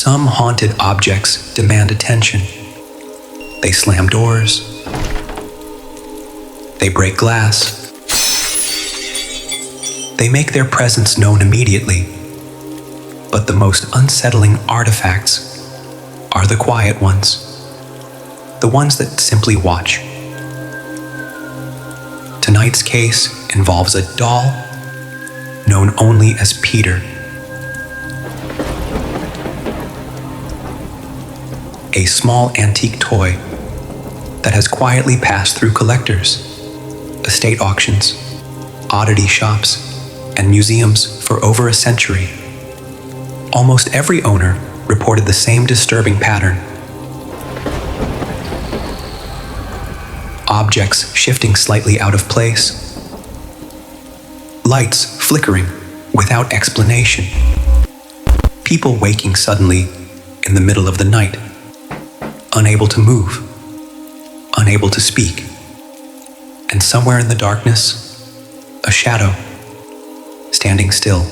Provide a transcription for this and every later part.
Some haunted objects demand attention. They slam doors. They break glass. They make their presence known immediately. But the most unsettling artifacts are the quiet ones. The ones that simply watch. Tonight's case involves a doll known only as Peter. A small antique toy that has quietly passed through collectors, estate auctions, oddity shops, and museums for over a century. Almost every owner reported the same disturbing pattern. Objects shifting slightly out of place. Lights flickering without explanation. People waking suddenly in the middle of the night. Unable to move. Unable to speak. And somewhere in the darkness, a shadow. Standing still,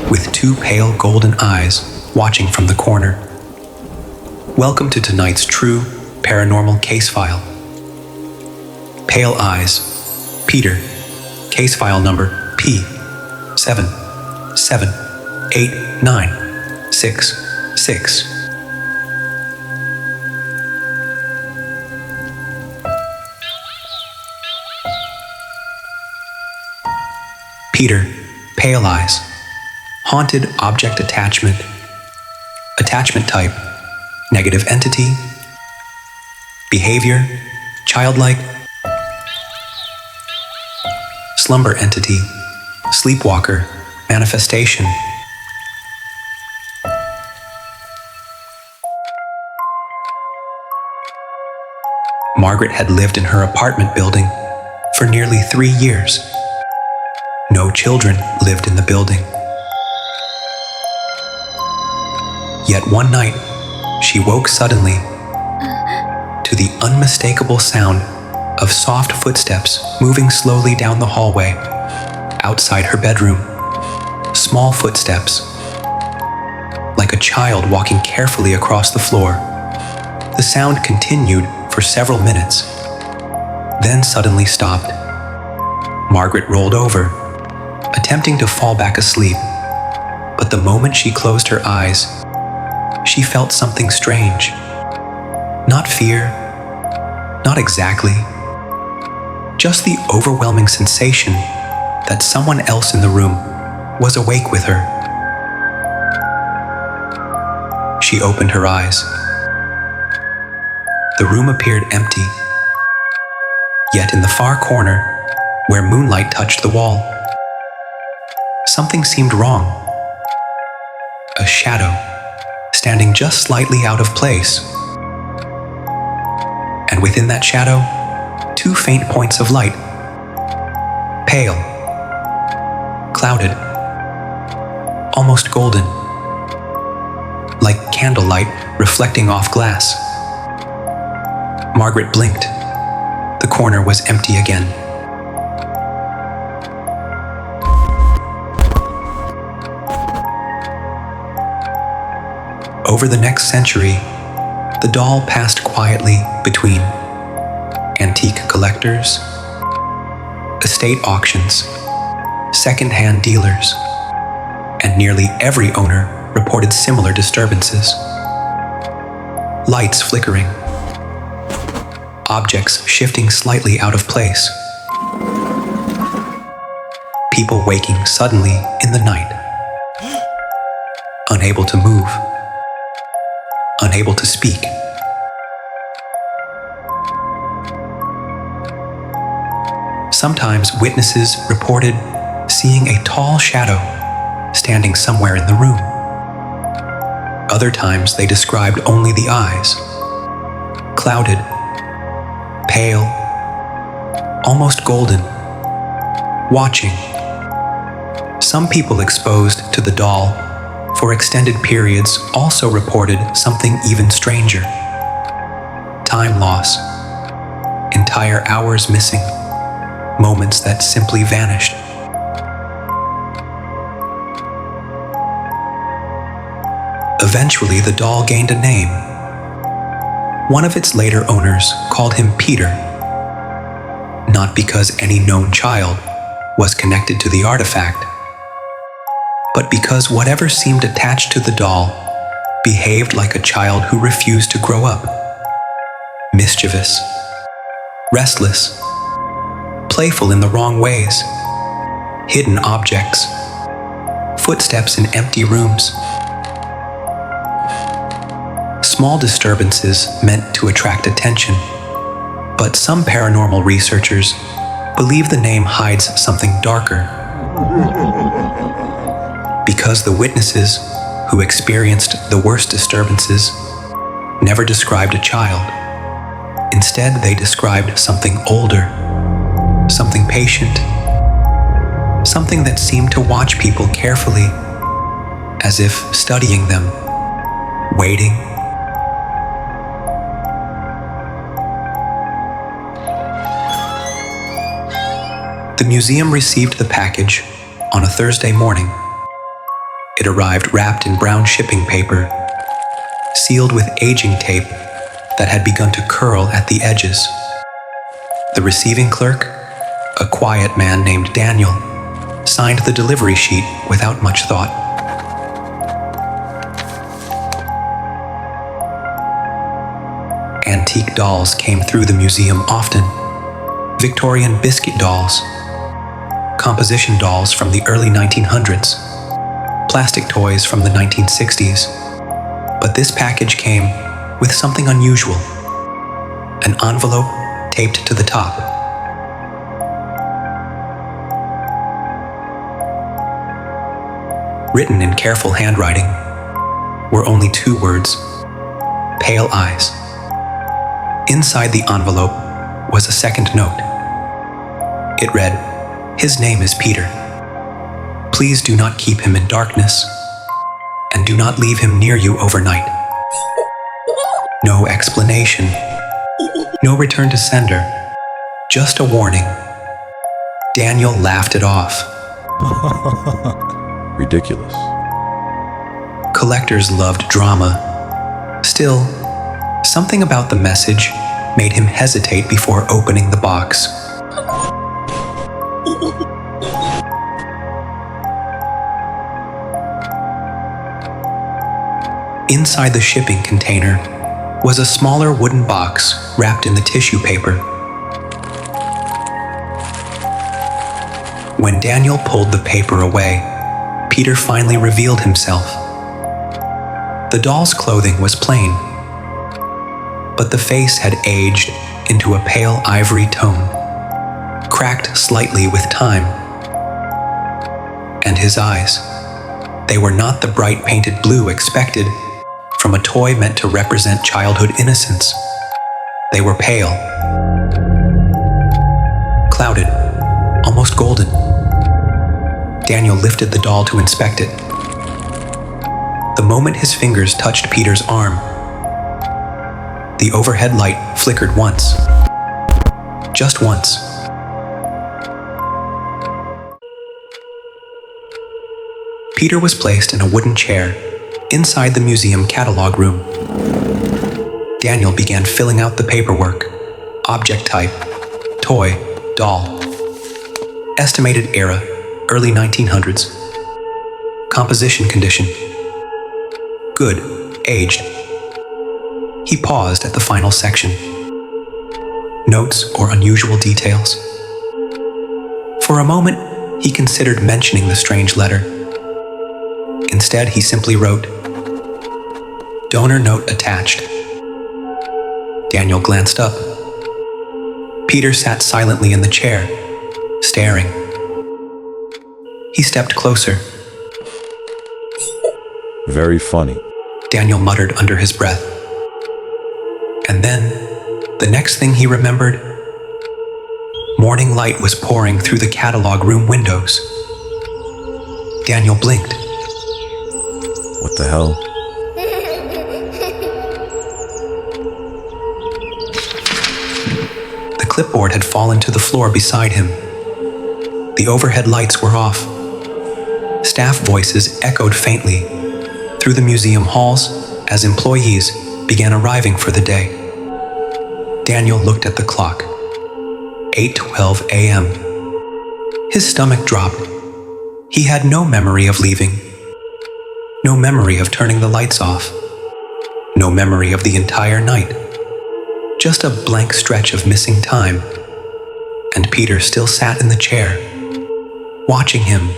with two pale golden eyes watching from the corner. Welcome to tonight's true paranormal case file. Pale Eyes, Peter, case file number P778966. Peter, Pale Eyes, haunted object attachment. Attachment type, negative entity. Behavior, childlike. Slumber entity, sleepwalker, manifestation. Margaret had lived in her apartment building for nearly 3 years. No children lived in the building. Yet one night, she woke suddenly to the unmistakable sound of soft footsteps moving slowly down the hallway outside her bedroom. Small footsteps, like a child walking carefully across the floor. The sound continued for several minutes, then suddenly stopped. Margaret rolled over, attempting to fall back asleep, but the moment she closed her eyes, she felt something strange. Not fear, not exactly, just the overwhelming sensation that someone else in the room was awake with her. She opened her eyes. The room appeared empty, yet in the far corner, where moonlight touched the wall, something seemed wrong. A shadow, standing just slightly out of place. And within that shadow, 2 faint points of light. Pale, clouded, almost golden, like candlelight reflecting off glass. Margaret blinked. The corner was empty again. Over the next century, the doll passed quietly between antique collectors, estate auctions, second-hand dealers, and nearly every owner reported similar disturbances. Lights flickering, objects shifting slightly out of place, people waking suddenly in the night, unable to move, unable to speak. Sometimes witnesses reported seeing a tall shadow standing somewhere in the room. Other times they described only the eyes, clouded, pale, almost golden, watching. Some people exposed to the doll for extended periods also reported something even stranger. Time loss, entire hours missing, moments that simply vanished. Eventually, the doll gained a name. One of its later owners called him Peter, not because any known child was connected to the artifact, but because whatever seemed attached to the doll behaved like a child who refused to grow up. Mischievous, restless, playful in the wrong ways, hidden objects, footsteps in empty rooms. Small disturbances meant to attract attention, but some paranormal researchers believe the name hides something darker. Because the witnesses who experienced the worst disturbances never described a child. Instead, they described something older, something patient, something that seemed to watch people carefully, as if studying them, waiting. The museum received the package on a Thursday morning. It arrived wrapped in brown shipping paper, sealed with aging tape that had begun to curl at the edges. The receiving clerk, a quiet man named Daniel, signed the delivery sheet without much thought. Antique dolls came through the museum often. Victorian biscuit dolls, composition dolls from the early 1900s, plastic toys from the 1960s. But this package came with something unusual, an envelope taped to the top. Written in careful handwriting were only 2 words: pale eyes. Inside the envelope was a second note. It read, "His name is Peter. Please do not keep him in darkness, and do not leave him near you overnight." No explanation, no return to sender, just a warning. Daniel laughed it off. Ridiculous. Collectors loved drama. Still, something about the message made him hesitate before opening the box. Inside the shipping container was a smaller wooden box wrapped in the tissue paper. When Daniel pulled the paper away, Peter finally revealed himself. The doll's clothing was plain, but the face had aged into a pale ivory tone, cracked slightly with time. And his eyes, they were not the bright painted blue expected from a toy meant to represent childhood innocence. They were pale, clouded, almost golden. Daniel lifted the doll to inspect it. The moment his fingers touched Peter's arm, the overhead light flickered once. Just once. Peter was placed in a wooden chair inside the museum catalog room. Daniel began filling out the paperwork. Object type, toy, doll. Estimated era, early 1900s. Composition condition, good, aged. He paused at the final section. Notes or unusual details. For a moment, he considered mentioning the strange letter. Instead, he simply wrote, "Donor note attached." Daniel glanced up. Peter sat silently in the chair, staring. He stepped closer. Very funny, Daniel muttered under his breath. And then, the next thing he remembered, morning light was pouring through the catalog room windows. Daniel blinked. What the hell? The clipboard had fallen to the floor beside him. The overhead lights were off. Staff voices echoed faintly through the museum halls as employees began arriving for the day. Daniel looked at the clock. 8:12 a.m. His stomach dropped. He had no memory of leaving. No memory of turning the lights off. No memory of the entire night. Just a blank stretch of missing time. And Peter still sat in the chair, watching him.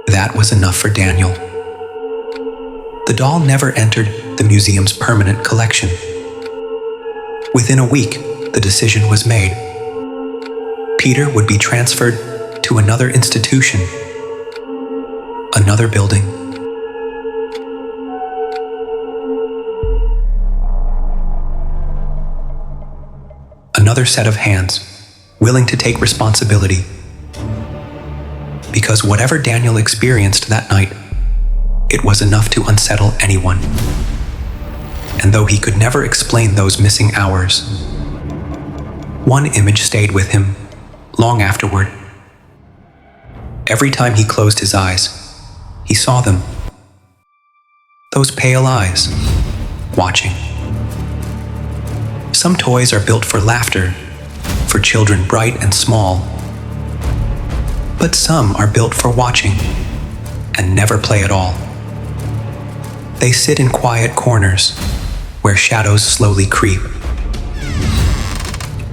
That was enough for Daniel. The doll never entered the museum's permanent collection. Within a week, the decision was made. Peter would be transferred to another institution, another building. Another set of hands, willing to take responsibility. Because whatever Daniel experienced that night, it was enough to unsettle anyone. And though he could never explain those missing hours, one image stayed with him long afterward. Every time he closed his eyes, he saw them. Those pale eyes, watching. Some toys are built for laughter, for children bright and small. But some are built for watching and never play at all. They sit in quiet corners where shadows slowly creep.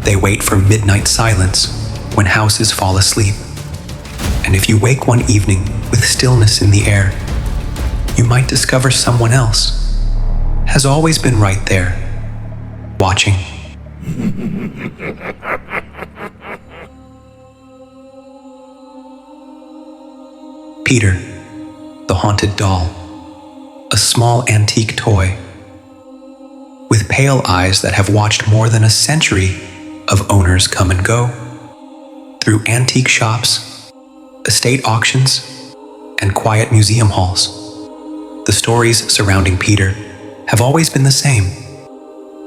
They wait for midnight silence when houses fall asleep. And if you wake one evening with stillness in the air, you might discover someone else has always been right there, watching. Peter, the haunted doll, a small antique toy, with pale eyes that have watched more than a century of owners come and go, through antique shops, estate auctions, and quiet museum halls. The stories surrounding Peter have always been the same.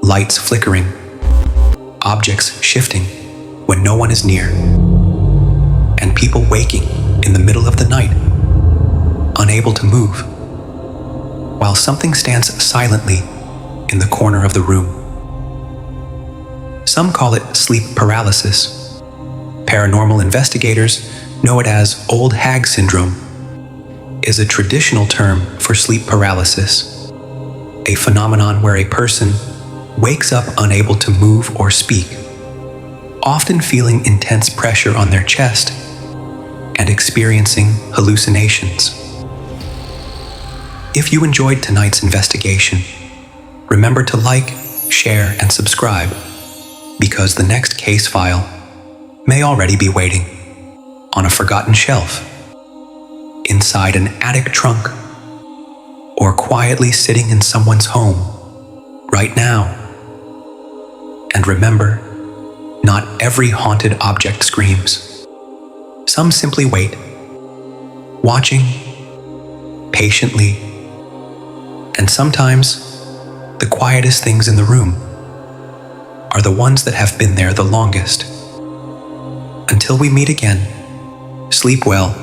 Lights flickering, objects shifting when no one is near, and people waking in the middle of the night, unable to move, while something stands silently in the corner of the room. Some call it sleep paralysis. Paranormal investigators know it as old hag syndrome, is a traditional term for sleep paralysis, a phenomenon where a person wakes up unable to move or speak, often feeling intense pressure on their chest and experiencing hallucinations. If you enjoyed tonight's investigation, remember to like, share, and subscribe, because the next case file may already be waiting on a forgotten shelf, inside an attic trunk, or quietly sitting in someone's home right now. And remember, not every haunted object screams. Some simply wait, watching patiently, and sometimes the quietest things in the room are the ones that have been there the longest. Until we meet again, sleep well.